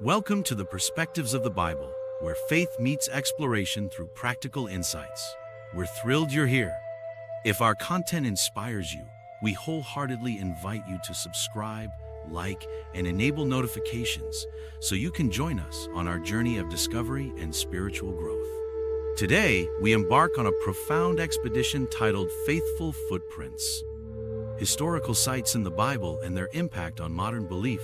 Welcome to the Perspectives of the Bible, where faith meets exploration through practical insights. We're thrilled you're here. If our content inspires you, we wholeheartedly invite you to subscribe, like, and enable notifications so you can join us on our journey of discovery and spiritual growth. Today, we embark on a profound expedition titled Faithful Footprints. Historical sites in the Bible and their impact on modern belief.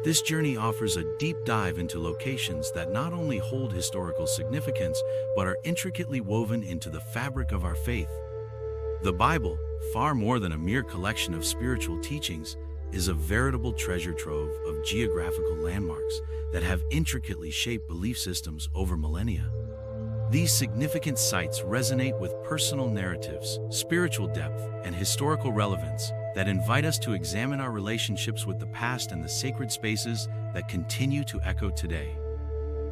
This journey offers a deep dive into locations that not only hold historical significance, but are intricately woven into the fabric of our faith. The Bible, far more than a mere collection of spiritual teachings, is a veritable treasure trove of geographical landmarks that have intricately shaped belief systems over millennia. These significant sites resonate with personal narratives, spiritual depth, and historical relevance that invite us to examine our relationships with the past and the sacred spaces that continue to echo today.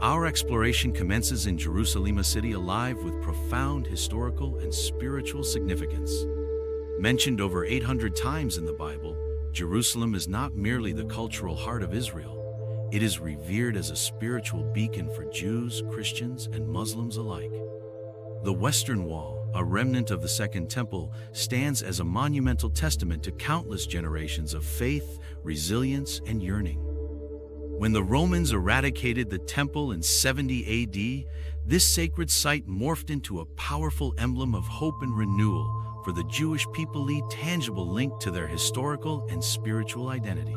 Our exploration commences in Jerusalem, a city alive with profound historical and spiritual significance. Mentioned over 800 times in the Bible, Jerusalem is not merely the cultural heart of Israel. It is revered as a spiritual beacon for Jews, Christians, and Muslims alike. The Western Wall, a remnant of the Second Temple, stands as a monumental testament to countless generations of faith, resilience, and yearning. When the Romans eradicated the temple in 70 AD, this sacred site morphed into a powerful emblem of hope and renewal for the Jewish people, a tangible link to their historical and spiritual identity.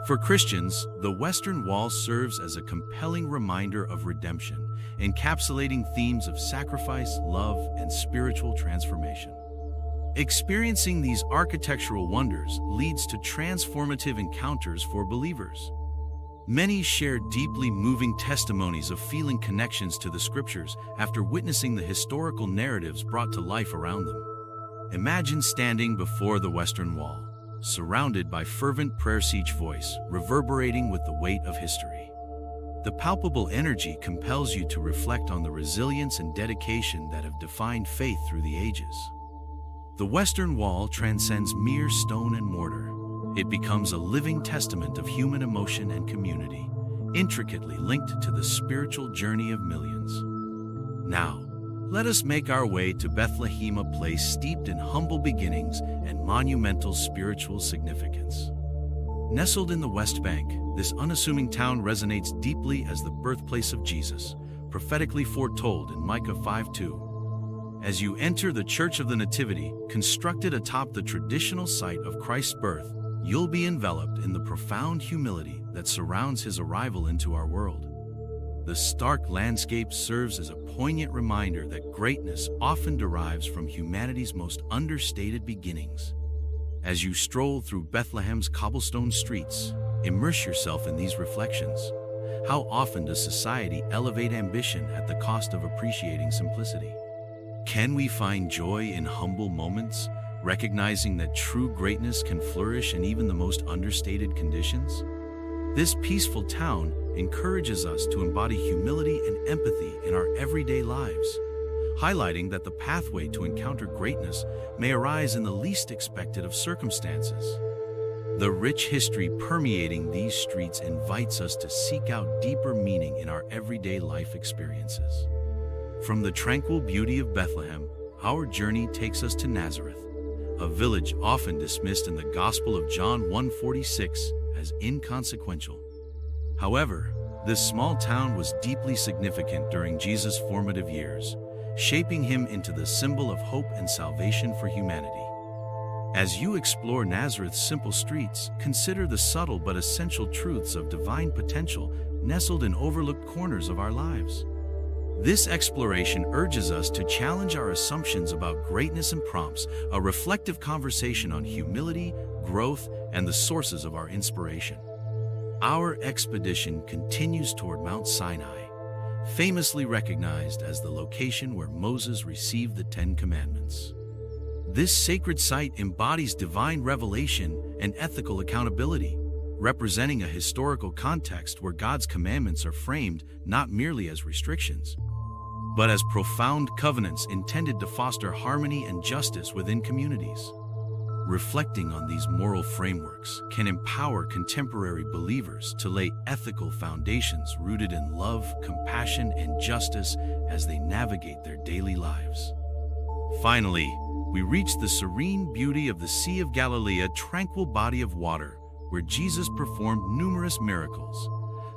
For Christians, the Western Wall serves as a compelling reminder of redemption, encapsulating themes of sacrifice, love, and spiritual transformation. Experiencing these architectural wonders leads to transformative encounters for believers. Many share deeply moving testimonies of feeling connections to the scriptures after witnessing the historical narratives brought to life around them. Imagine standing before the Western Wall, surrounded by fervent prayers, each voice reverberating with the weight of history. The palpable energy compels you to reflect on the resilience and dedication that have defined faith through the ages. The Western Wall transcends mere stone and mortar. It becomes a living testament of human emotion and community, intricately linked to the spiritual journey of millions. Now, let us make our way to Bethlehem, a place steeped in humble beginnings and monumental spiritual significance. Nestled in the West Bank, this unassuming town resonates deeply as the birthplace of Jesus, prophetically foretold in Micah 5:2. As you enter the Church of the Nativity, constructed atop the traditional site of Christ's birth, you'll be enveloped in the profound humility that surrounds his arrival into our world. The stark landscape serves as a poignant reminder that greatness often derives from humanity's most understated beginnings. As you stroll through Bethlehem's cobblestone streets, immerse yourself in these reflections. How often does society elevate ambition at the cost of appreciating simplicity? Can we find joy in humble moments, recognizing that true greatness can flourish in even the most understated conditions? This peaceful town encourages us to embody humility and empathy in our everyday lives, highlighting that the pathway to encounter greatness may arise in the least expected of circumstances. The rich history permeating these streets invites us to seek out deeper meaning in our everyday life experiences. From the tranquil beauty of Bethlehem, our journey takes us to Nazareth, a village often dismissed in the Gospel of John 1:46 as inconsequential. However, this small town was deeply significant during Jesus' formative years, shaping him into the symbol of hope and salvation for humanity. As you explore Nazareth's simple streets, consider the subtle but essential truths of divine potential nestled in overlooked corners of our lives. This exploration urges us to challenge our assumptions about greatness and prompts a reflective conversation on humility, growth, and the sources of our inspiration. Our expedition continues toward Mount Sinai, famously recognized as the location where Moses received the Ten Commandments. This sacred site embodies divine revelation and ethical accountability, representing a historical context where God's commandments are framed not merely as restrictions, but as profound covenants intended to foster harmony and justice within communities. Reflecting on these moral frameworks can empower contemporary believers to lay ethical foundations rooted in love, compassion, and justice as they navigate their daily lives. Finally, we reach the serene beauty of the Sea of Galilee, a tranquil body of water where Jesus performed numerous miracles.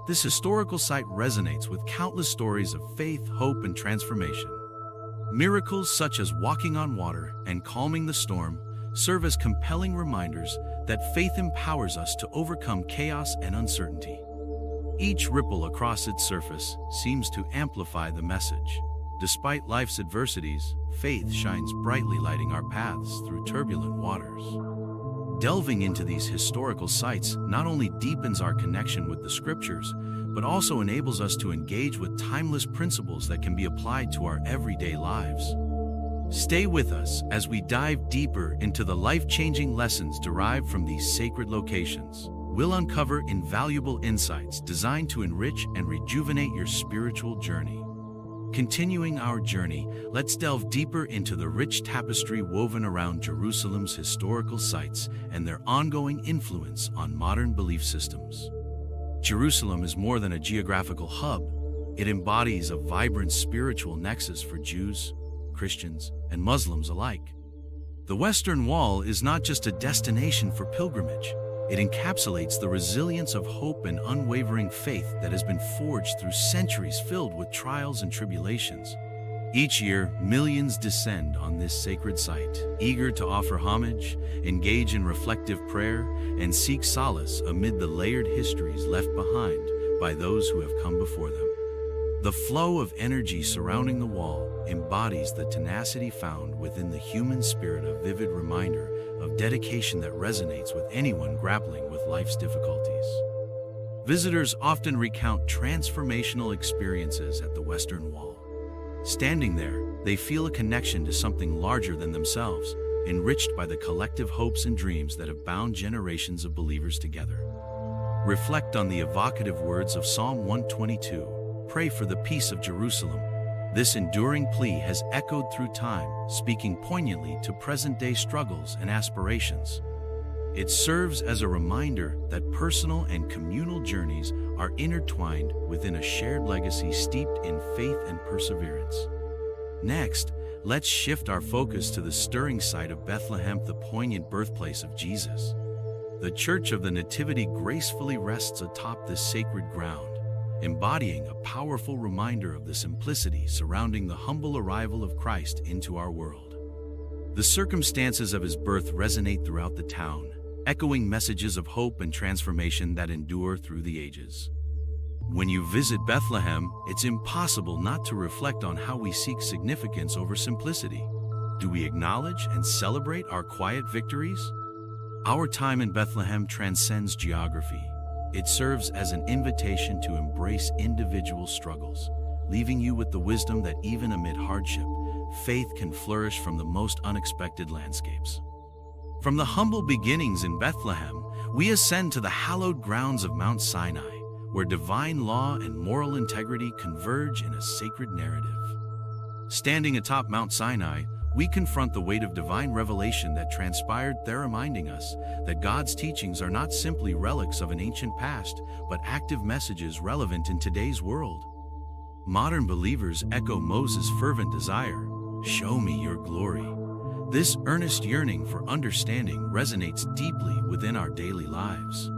This historical site resonates with countless stories of faith, hope, and transformation. Miracles such as walking on water and calming the storm serve as compelling reminders that faith empowers us to overcome chaos and uncertainty. Each ripple across its surface seems to amplify the message. Despite life's adversities, faith shines brightly, lighting our paths through turbulent waters. Delving into these historical sites not only deepens our connection with the scriptures, but also enables us to engage with timeless principles that can be applied to our everyday lives. Stay with us as we dive deeper into the life-changing lessons derived from these sacred locations. We'll uncover invaluable insights designed to enrich and rejuvenate your spiritual journey. Continuing our journey, let's delve deeper into the rich tapestry woven around Jerusalem's historical sites and their ongoing influence on modern belief systems. Jerusalem is more than a geographical hub. It embodies a vibrant spiritual nexus for Jews, Christians, and Muslims alike. The Western Wall is not just a destination for pilgrimage. It encapsulates the resilience of hope and unwavering faith that has been forged through centuries filled with trials and tribulations. Each year, millions descend on this sacred site, eager to offer homage, engage in reflective prayer, and seek solace amid the layered histories left behind by those who have come before them. The flow of energy surrounding the wall embodies the tenacity found within the human spirit, a vivid reminder of dedication that resonates with anyone grappling with life's difficulties. Visitors often recount transformational experiences at the Western Wall. Standing there, they feel a connection to something larger than themselves, enriched by the collective hopes and dreams that have bound generations of believers together. Reflect on the evocative words of Psalm 122. Pray for the peace of Jerusalem. This enduring plea has echoed through time, speaking poignantly to present-day struggles and aspirations. It serves as a reminder that personal and communal journeys are intertwined within a shared legacy steeped in faith and perseverance. Next, let's shift our focus to the stirring sight of Bethlehem, the poignant birthplace of Jesus. The Church of the Nativity gracefully rests atop this sacred ground, embodying a powerful reminder of the simplicity surrounding the humble arrival of Christ into our world. The circumstances of his birth resonate throughout the town, echoing messages of hope and transformation that endure through the ages. When you visit Bethlehem, it's impossible not to reflect on how we seek significance over simplicity. Do we acknowledge and celebrate our quiet victories? Our time in Bethlehem transcends geography. It serves as an invitation to embrace individual struggles, leaving you with the wisdom that even amid hardship, faith can flourish from the most unexpected landscapes. From the humble beginnings in Bethlehem, we ascend to the hallowed grounds of Mount Sinai, where divine law and moral integrity converge in a sacred narrative. Standing atop Mount Sinai, we confront the weight of divine revelation that transpired there, reminding us that God's teachings are not simply relics of an ancient past, but active messages relevant in today's world. Modern believers echo Moses' fervent desire, "Show me your glory." This earnest yearning for understanding resonates deeply within our daily lives.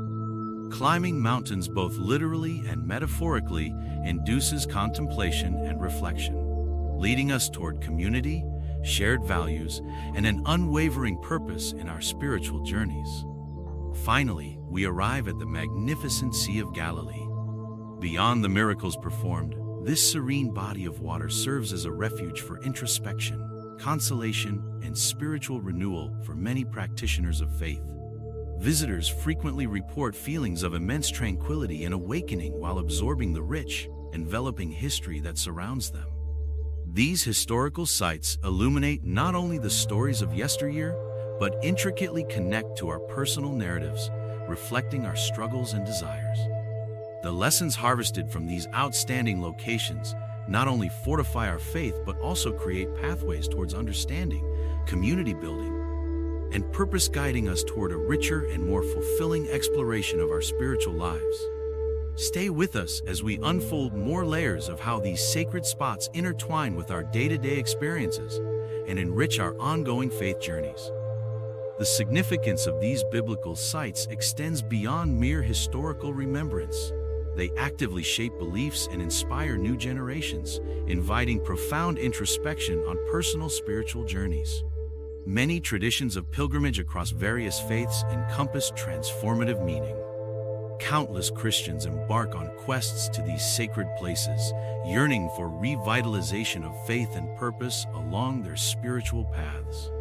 Climbing mountains both literally and metaphorically induces contemplation and reflection, leading us toward community, shared values, and an unwavering purpose in our spiritual journeys. Finally, we arrive at the magnificent Sea of Galilee. Beyond the miracles performed, this serene body of water serves as a refuge for introspection, consolation, and spiritual renewal for many practitioners of faith. Visitors frequently report feelings of immense tranquility and awakening while absorbing the rich, enveloping history that surrounds them. These historical sites illuminate not only the stories of yesteryear, but intricately connect to our personal narratives, reflecting our struggles and desires. The lessons harvested from these outstanding locations not only fortify our faith, but also create pathways towards understanding, community building, and purpose guiding us toward a richer and more fulfilling exploration of our spiritual lives. Stay with us as we unfold more layers of how these sacred spots intertwine with our day-to-day experiences and enrich our ongoing faith journeys. The significance of these biblical sites extends beyond mere historical remembrance. They actively shape beliefs and inspire new generations, inviting profound introspection on personal spiritual journeys. Many traditions of pilgrimage across various faiths encompass transformative meaning. Countless Christians embark on quests to these sacred places, yearning for revitalization of faith and purpose along their spiritual paths.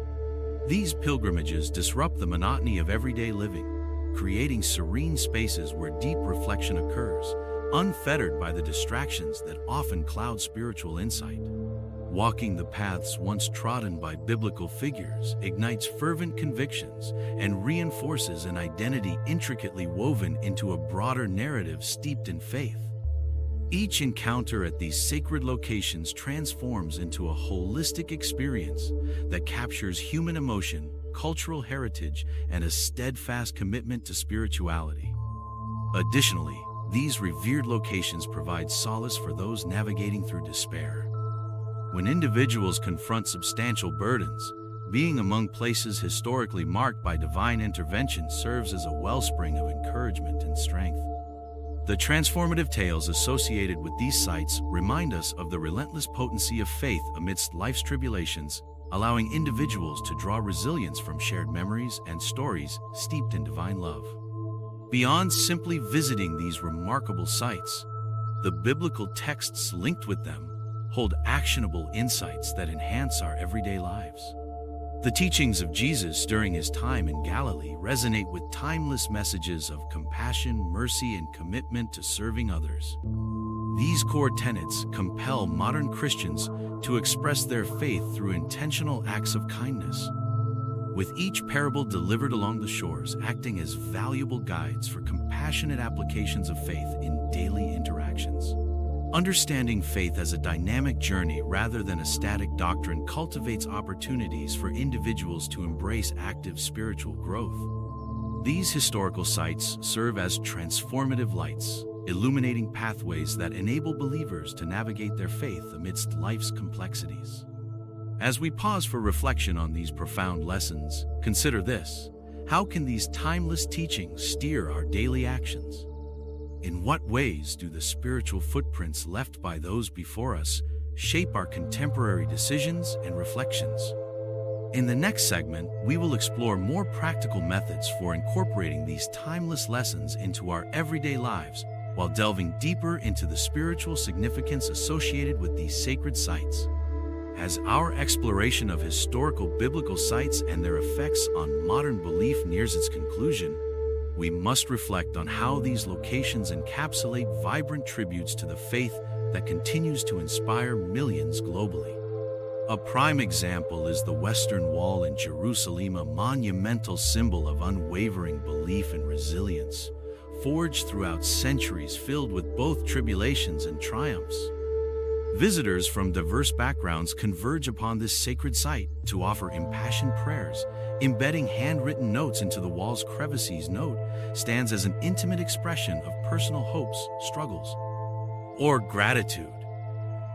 These pilgrimages disrupt the monotony of everyday living, creating serene spaces where deep reflection occurs, unfettered by the distractions that often cloud spiritual insight. Walking the paths once trodden by biblical figures ignites fervent convictions and reinforces an identity intricately woven into a broader narrative steeped in faith. Each encounter at these sacred locations transforms into a holistic experience that captures human emotion, cultural heritage, and a steadfast commitment to spirituality. Additionally, these revered locations provide solace for those navigating through despair. When individuals confront substantial burdens, being among places historically marked by divine intervention serves as a wellspring of encouragement and strength. The transformative tales associated with these sites remind us of the relentless potency of faith amidst life's tribulations, allowing individuals to draw resilience from shared memories and stories steeped in divine love. Beyond simply visiting these remarkable sites, the biblical texts linked with them hold actionable insights that enhance our everyday lives. The teachings of Jesus during his time in Galilee resonate with timeless messages of compassion, mercy, and commitment to serving others. These core tenets compel modern Christians to express their faith through intentional acts of kindness, with each parable delivered along the shores acting as valuable guides for compassionate applications of faith in daily interactions. Understanding faith as a dynamic journey rather than a static doctrine cultivates opportunities for individuals to embrace active spiritual growth. These historical sites serve as transformative lights, illuminating pathways that enable believers to navigate their faith amidst life's complexities. As we pause for reflection on these profound lessons, consider this: how can these timeless teachings steer our daily actions? In what ways do the spiritual footprints left by those before us shape our contemporary decisions and reflections? In the next segment, we will explore more practical methods for incorporating these timeless lessons into our everyday lives while delving deeper into the spiritual significance associated with these sacred sites. As our exploration of historical biblical sites and their effects on modern belief nears its conclusion, we must reflect on how these locations encapsulate vibrant tributes to the faith that continues to inspire millions globally. A prime example is the Western Wall in Jerusalem, a monumental symbol of unwavering belief and resilience, forged throughout centuries filled with both tribulations and triumphs. Visitors from diverse backgrounds converge upon this sacred site to offer impassioned prayers. Embedding handwritten notes into the wall's crevices, note stands as an intimate expression of personal hopes, struggles, or gratitude.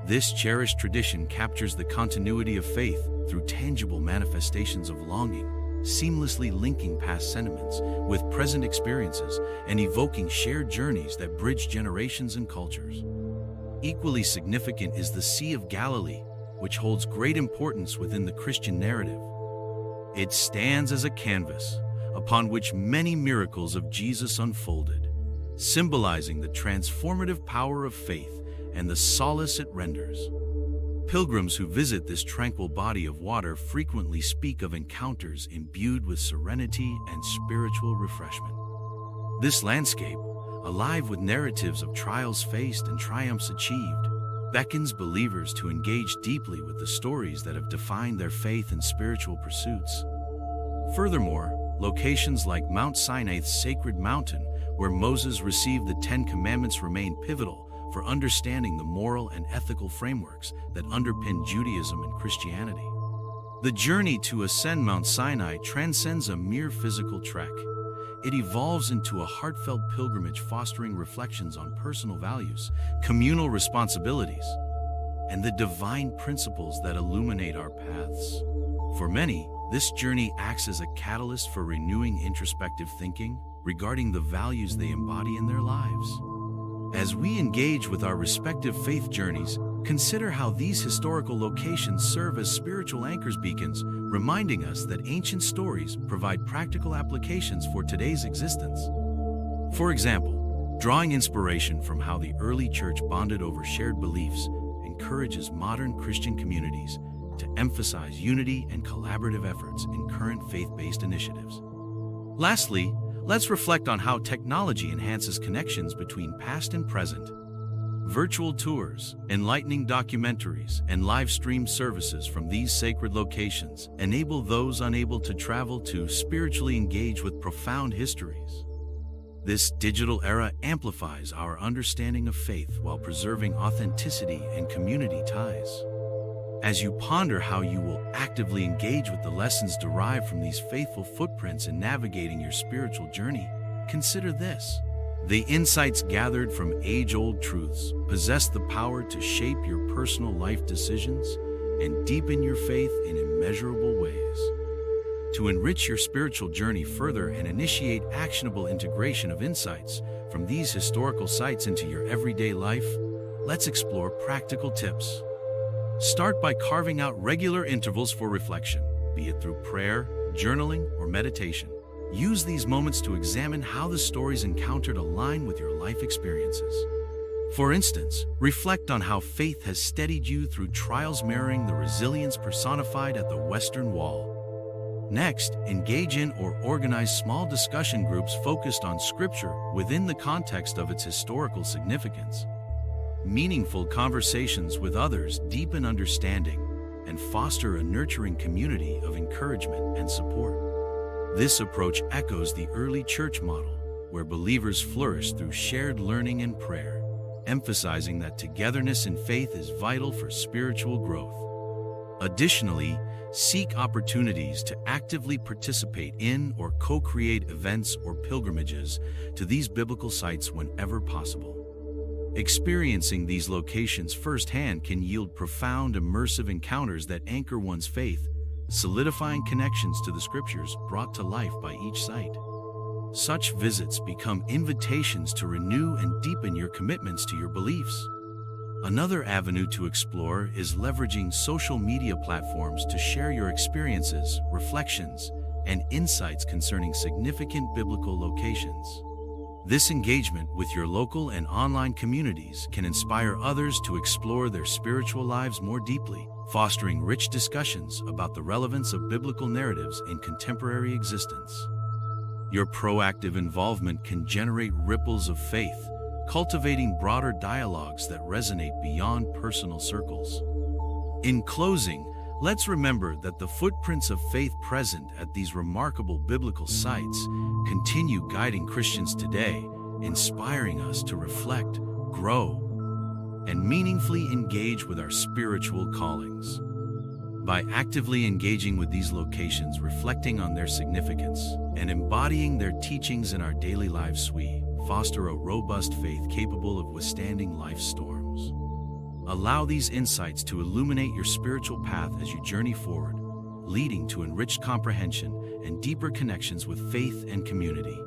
This cherished tradition captures the continuity of faith through tangible manifestations of longing, seamlessly linking past sentiments with present experiences and evoking shared journeys that bridge generations and cultures. Equally significant is the Sea of Galilee, which holds great importance within the Christian narrative. It stands as a canvas upon which many miracles of Jesus unfolded, symbolizing the transformative power of faith and the solace it renders. Pilgrims who visit this tranquil body of water frequently speak of encounters imbued with serenity and spiritual refreshment. This landscape, alive with narratives of trials faced and triumphs achieved, beckons believers to engage deeply with the stories that have defined their faith and spiritual pursuits. Furthermore, locations like Mount Sinai's sacred mountain, where Moses received the Ten Commandments, remain pivotal for understanding the moral and ethical frameworks that underpin Judaism and Christianity. The journey to ascend Mount Sinai transcends a mere physical trek. It evolves into a heartfelt pilgrimage fostering reflections on personal values, communal responsibilities, and the divine principles that illuminate our paths. For many, this journey acts as a catalyst for renewing introspective thinking regarding the values they embody in their lives. As we engage with our respective faith journeys, consider how these historical locations serve as spiritual anchors beacons, reminding us that ancient stories provide practical applications for today's existence. For example, drawing inspiration from how the early church bonded over shared beliefs encourages modern Christian communities to emphasize unity and collaborative efforts in current faith-based initiatives. Lastly, let's reflect on how technology enhances connections between past and present. Virtual tours, enlightening documentaries, and live-stream services from these sacred locations enable those unable to travel to spiritually engage with profound histories. This digital era amplifies our understanding of faith while preserving authenticity and community ties. As you ponder how you will actively engage with the lessons derived from these faithful footprints in navigating your spiritual journey, consider this. The insights gathered from age-old truths possess the power to shape your personal life decisions and deepen your faith in immeasurable ways. To enrich your spiritual journey further and initiate actionable integration of insights from these historical sites into your everyday life, let's explore practical tips. Start by carving out regular intervals for reflection, be it through prayer, journaling, or meditation. Use these moments to examine how the stories encountered align with your life experiences. For instance, reflect on how faith has steadied you through trials mirroring the resilience personified at the Western Wall. Next, engage in or organize small discussion groups focused on Scripture within the context of its historical significance. Meaningful conversations with others deepen understanding and foster a nurturing community of encouragement and support. This approach echoes the early church model, where believers flourished through shared learning and prayer, emphasizing that togetherness in faith is vital for spiritual growth. Additionally, seek opportunities to actively participate in or co-create events or pilgrimages to these biblical sites whenever possible. Experiencing these locations firsthand can yield profound, immersive encounters that anchor one's faith, solidifying connections to the Scriptures brought to life by each site. Such visits become invitations to renew and deepen your commitments to your beliefs. Another avenue to explore is leveraging social media platforms to share your experiences, reflections, and insights concerning significant biblical locations. This engagement with your local and online communities can inspire others to explore their spiritual lives more deeply, fostering rich discussions about the relevance of biblical narratives in contemporary existence. Your proactive involvement can generate ripples of faith, cultivating broader dialogues that resonate beyond personal circles. In closing, let's remember that the footprints of faith present at these remarkable biblical sites continue guiding Christians today, inspiring us to reflect, grow, and meaningfully engage with our spiritual callings. By actively engaging with these locations, reflecting on their significance, and embodying their teachings in our daily lives, we foster a robust faith capable of withstanding life's storms. Allow these insights to illuminate your spiritual path as you journey forward, leading to enriched comprehension and deeper connections with faith and community.